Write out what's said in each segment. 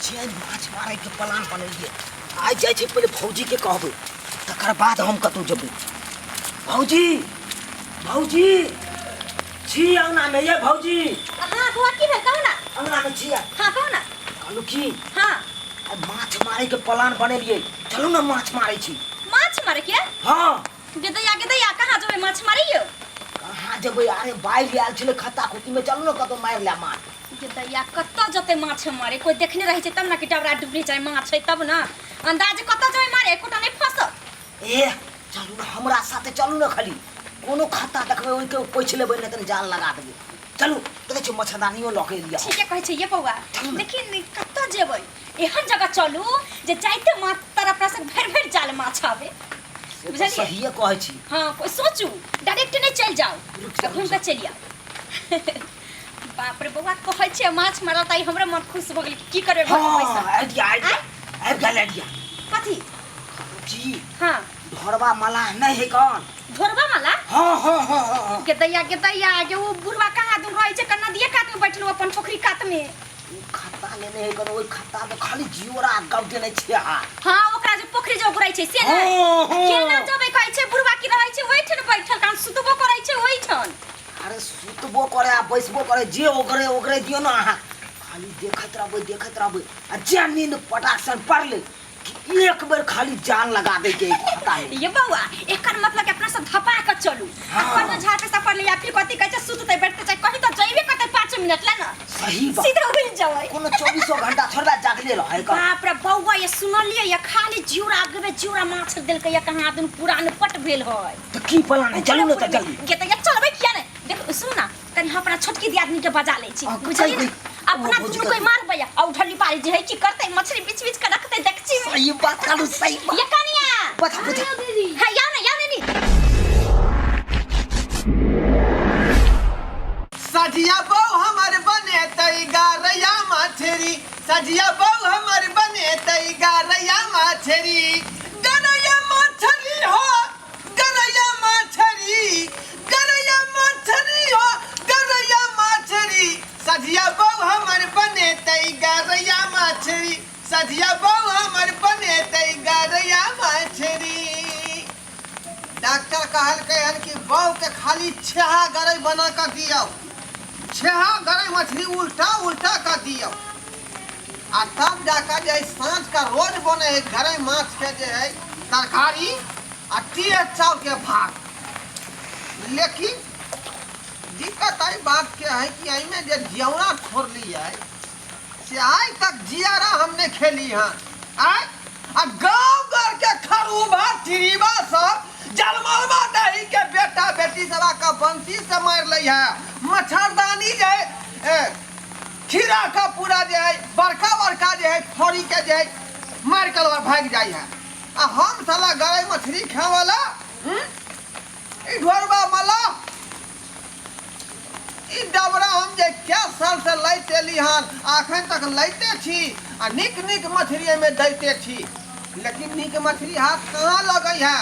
चैन माछ मारे के प्लान बनेलिए। आज जाए छे पहले भौजी के कहबे, तकर बाद हम कतौ जेबे। भौजी भौजी छी अंगना में ये भौजी। हाँ बुआ की भेल कहू ना। अंगना में छी। हाँ कहू ना। कहलू की हाँ आज माछ मारे के प्लान बनेलिए। चलू ना माछ मारे छी। माछ मारे के? हाँ गेदैया कहाँ जेबै माछ मारियो? कहाँ जेबै? अरे बाइल आयल छले खत्ता खुती में, चलू ना कतौ मार ले माछ। गेदैया कत्ता जते माछ मारे? कोई देखने रही छै तब ना कि डबरा डुबरी चाहे माछ छै तब ना। अंदाज कत्ता जेबै मारे? एकोटा नहीं फंसत। ए चलू ना हमरा साथे, चलू ना खाली कोनो खाता देखबै ओइ के पोछ लेबै ना, तनी जाल लगा देबै। चलू देखे छी मच्छरदानियो लके लिया। ठीक है कहै छै ये बौआ, लेकिन कत्ता जेबै? एहन जगह चलू जे जाइते माछ तरफ से भर जाल माछ आवे। बुझलिए? सही है कहै छी। हां कोई सोचू, डायरेक्ट नहीं चल जाओ, घूम के चलिया। बाप रे बौआ कहै छै माछ मारल ताई हमरा मन खुश भ गेल। की करबे पैसा? आइडिया आइब गेल आइडिया। कथी? जी हां ढोरवा मला नहीं है कौन? ढोरवा मला? हाँ। गेदैया जे वो बुढ़वा कहाँ दूर रहै छै, कन्ना दिए कात में बैठलो अपन पोखरी कात में। खाता लेने है कौन? ओइ खाता में खाली जियोरा गाउ देने छै। हां ओकरा जे पोखरी जो गुराई छै से ना। केना जबे कहै छै बुढ़वा की रहै छै ओइठन बैठल, कान सुतबो करै छै ओइठन। अरे सुतबो करे आ बैसबो करे, जे ओकरे दियो ना अहाँ। खाली देखत रहबै आ जे नींद पटाक सन पड़ले कि एक बेर खाली जान लगा दे के खाता में। ये बौआ एकर मतलब कि अपना सब धपा के चलू। अपन झाड़ पे सफर ले या फिर कथी कहै छै सुतते बैठते चाहे कहीं तो जइबे करते 5 मिनट ला ना। सही बात। सीधा उड़ जावे। कोनो 24 घंटा थोड़ा जागले रहे का। बाप रे बौआ ये सुनलिए ये खाली जिउरा गबे जिउरा माछ देल के या कहां दिन पुरान पट भेल है। तो की प्लान है? चलू ना त जल्दी। के त या चलबे किया ने? देख सुन ना तनी अपना छोटकी दियादनी के बजा ले छी, बुझलिए? अपना दुनु कोई मारबे आ उठली पारी जे है की करते मछली बीच के रखते देखची में। सही बात कालू, सही बात। ये कनिया बता है या नहीं सजिया बहू हमर बने तई गारैया माछरी। सजिया बहू हमर बने तई गारैया माछरी। गरैया माछरी हो गरैया माछरी, गरैया माछरी हो गरैया माछरी। सजिया बहू हमर बने तई गारैया माछरी। सजिया बहू हमर बने तई गारैया माछरी। डॉक्टर कहलकै हन कि बहू के खाली छेहा गरई बना कर दियो। छेहा गरई मछली उल्टा कर दियो आ तब जाकर जे सांझ का रोज बने है गरई माछ के जे है तरकारी आ टीह चाउर के भात। लेकिन दिक्कत आई बात के है कि में जे जियौरा छोड़ ली है से आज तक जियारा हमने खेली है। आ गाँव घर के खरूबा चिरीबा सब जलमलबा दही के बेटा बेटी सबा का बंसी से मार ली है। मच्छरदानी जे है खीरा का पूरा जे है बड़का जे है थोड़ी के जे है मार कर भाग जाए है। आ हम साला गरई मछली खाए वाला ढोरबा मला ई डबरा हम जे क्या साल से लैते एली हन अखन तक लैते छी आ निक मछली में दैते छी। लेकिन निक मछली हाथ कहाँ लगे है?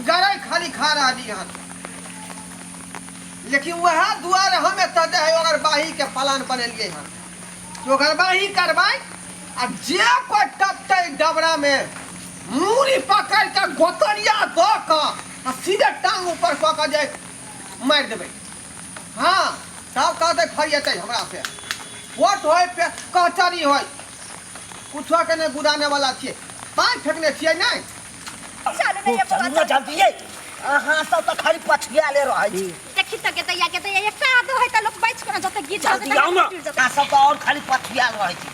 गरई खाली खा रही हन। लेकिन वह दुआरे हमें तदे है अगरबाही के प्लान बनेलिए हन कि अगरबाही करबै आ जे कोई टपते डबरा में मूरी पकड़ के गोतरिया दो के आ सीधे टांग ऊपर कऽ के जे मार देबै। हाँ तब कहते फरिएतै हमरा से। वोट होय पे कचहरी होय कुछो के नहीं गुदाने वाला छियै। पाँच फेंकने छियै नहीं। चलू ना जल्दी ये। अहाँ सब तो खाली पछियाले रहै छी। देखि त गेदैया एकटा आदो है त लोग बैठ के जते गिर जाते। जल्दी आओ ना। अहाँ सब तो और खाली पछियाल रहै छी।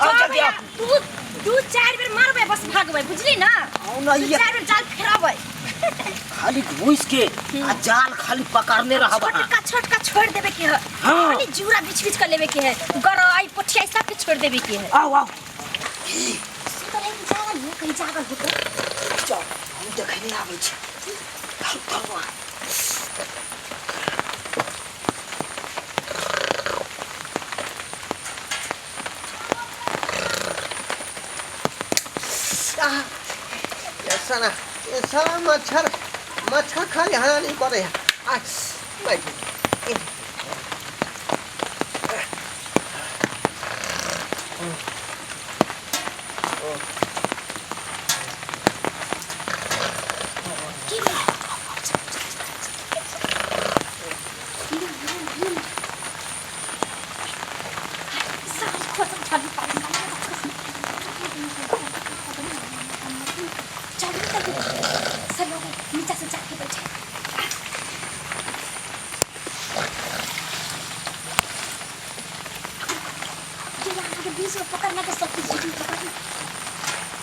आओ जल्दी आओ। दू चार बेर मारबे बस भागबे, बुझली ना? आओ ना ये। चार बेर जाल फेराबे। खाली घुस के आ जाल खाली पकड़ने रहब। छोटका छोड़ देबे के है। खाली जूरा बीच के लेबे के है। गरई पोठिया सब के छोड़ देबे के है। आओ कहीं जागल होतो चल हम देखे नहीं आवे छी। भगवान ये साला मच्छर खाली हरा नहीं करे है। की बा सब खत्म झाड़ी पानी चल सब लोग नीचे से जाके बैठे ये यहाँ के बीच में पकड़ने के सब कुछ पकड़ने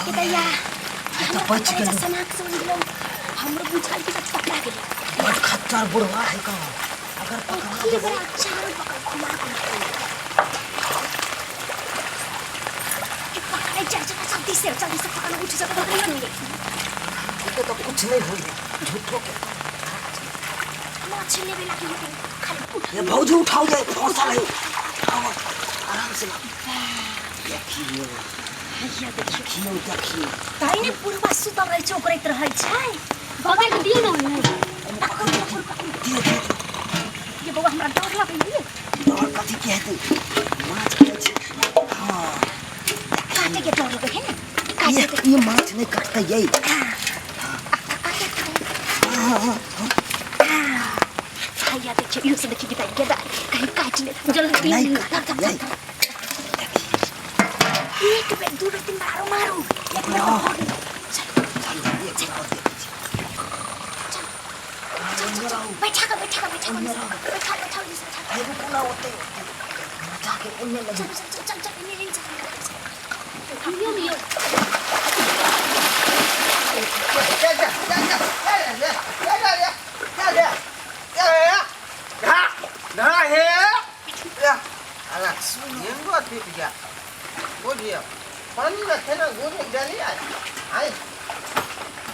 तो बच गए हमरो बुझाल के साथ पकड़ा गेल बड़ खच्चर बुढ़वा है का अगर पकड़ा देबो चारों पकड़ घुमा के पकड़े चल जल्दी से पकड़ उठ से पकड़ नहीं तो कुछ नहीं होई झूठो के माछ लेवे लगी खाली ये भौजी उठाओ जाए फौसा ले आओ आराम से देखिए हैया देखियो देखिए ताइने पूर्वा सुतल रह चौकरैत रहै छै बगल दियो न ये बउआ हमरा डर लागै और कथी के हेतै माछ के छै हां काटे के डर लगै है ना ये माछ नहीं काटता यही हैया देखियो यो से देखियो कि गेदा कहीं काट ले जल्दी नहीं दियो काटता यही एक बेर दू बेर तीन बार मारो एक बेर बैठा एगो पूरा होते जाके उन्हें लगे दियो दियो पानी में खेना गोली डाली आई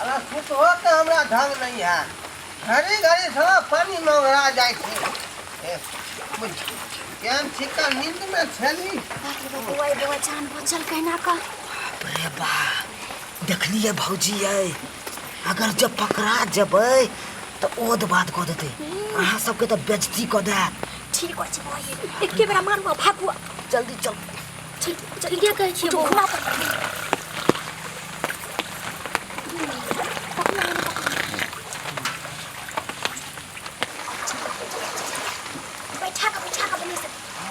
अरे सुत हो के हमरा ढंग नहीं है घड़ी घड़ी साला पानी मंगरा जाए छे केहन छिका नींद में छली बउआ जान बचल कहना का अरे बा देखलिए भौजी है अगर जब पकड़ा जबै तो ओद बात कह देते अहाँ सबके तो बेइज्जती कह दे ठीक हो छै बउआ एके बेरा मारबा भागुआ जल्दी चल चल के कहै छियै घुमा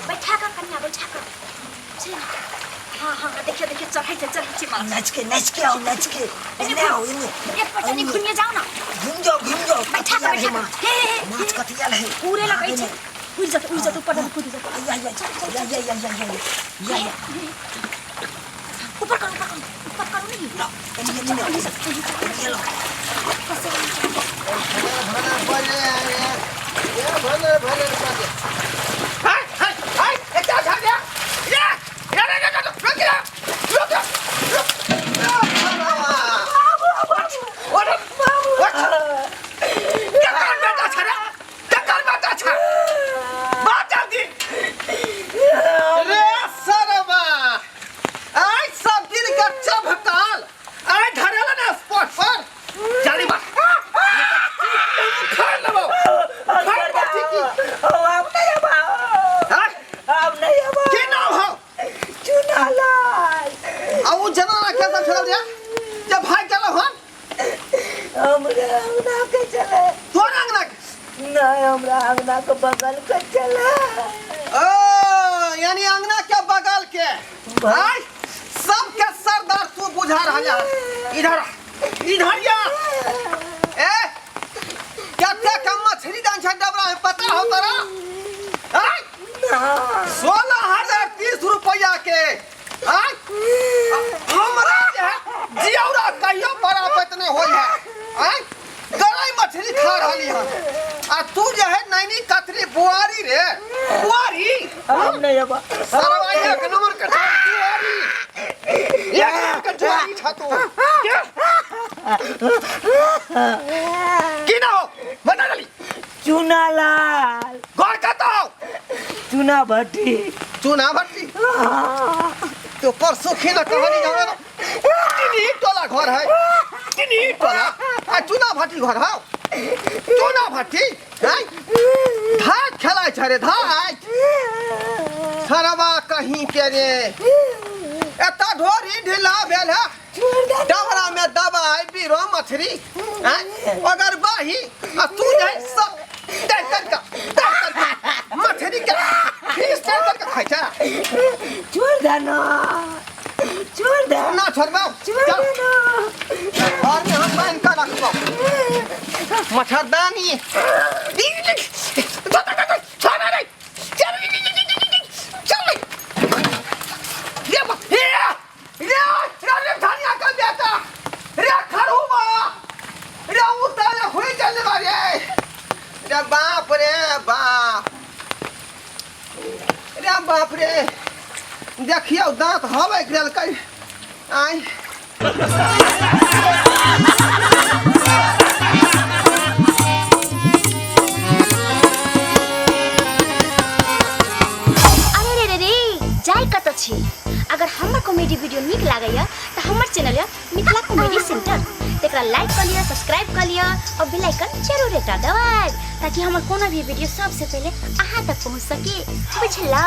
बैठा का कन्या बैठा का हाँ देखिए चढ़े मार नाच के आओ इन्हें आओ इन्हें एक पर नहीं घुमिए जाओ ना घूम जाओ बैठा का माछ कथिया है पूरे लगे छे उड़ जा ऊपर कूद जा या ऊपर करो नहीं ये लो अंगना के बगल के चला यानी अंगना के बगल के भाई सबके सरदार तू बुझा रहा है इधर इधर या ए क्या क्या कम मछली दान छा डबरा में पता हो तोरा 16,030 रुपया के हमरा जियौरा कहियो बराबर नहीं होई है गरई मछली खा रहली है आ तू जो है नैनी कतरी बुआरी रे बुआरी हम नहीं अब सरवा एक नंबर के बुआरी एक नंबर के बुआरी छातो की ना हो बना डाली चुना लाल गौर का तो चुना भट्टी चुना भट्टी तो परसों खीना कहानी जाओ किनी टोला घर है किनी टोला आ चुना भट्टी घर है चुना भट्टी है धाक खेलाय छ रे धाक सरवा कहीं के रे एता ढोरी ढिला भेल है डबरा में दबाई बीरो मछली हैं अगर बाही आ तू जाय सब देख कर मछली के फिर से कर खाइ छ छोड़ देना छोड़ दे ना छोड़बो छोड़ देना और में हम मान का रखबो मच्छरदानी बाप रे बाप रे बाप रे देखियो दांत हवे गिरल कई आई अरे रे रे जाय कत छी अगर हमर कॉमेडी वीडियो नीक लागैया त हमर चैनल या मिथिला कॉमेडी सेंटर तेकरा लाइक कर लिया सब्सक्राइब कर लिया और बेल आइकन जरूर एकटा दबाएब ताकि हमर कोनो भी वीडियो सबसे पहले अहां तक पहुंच सके बुझला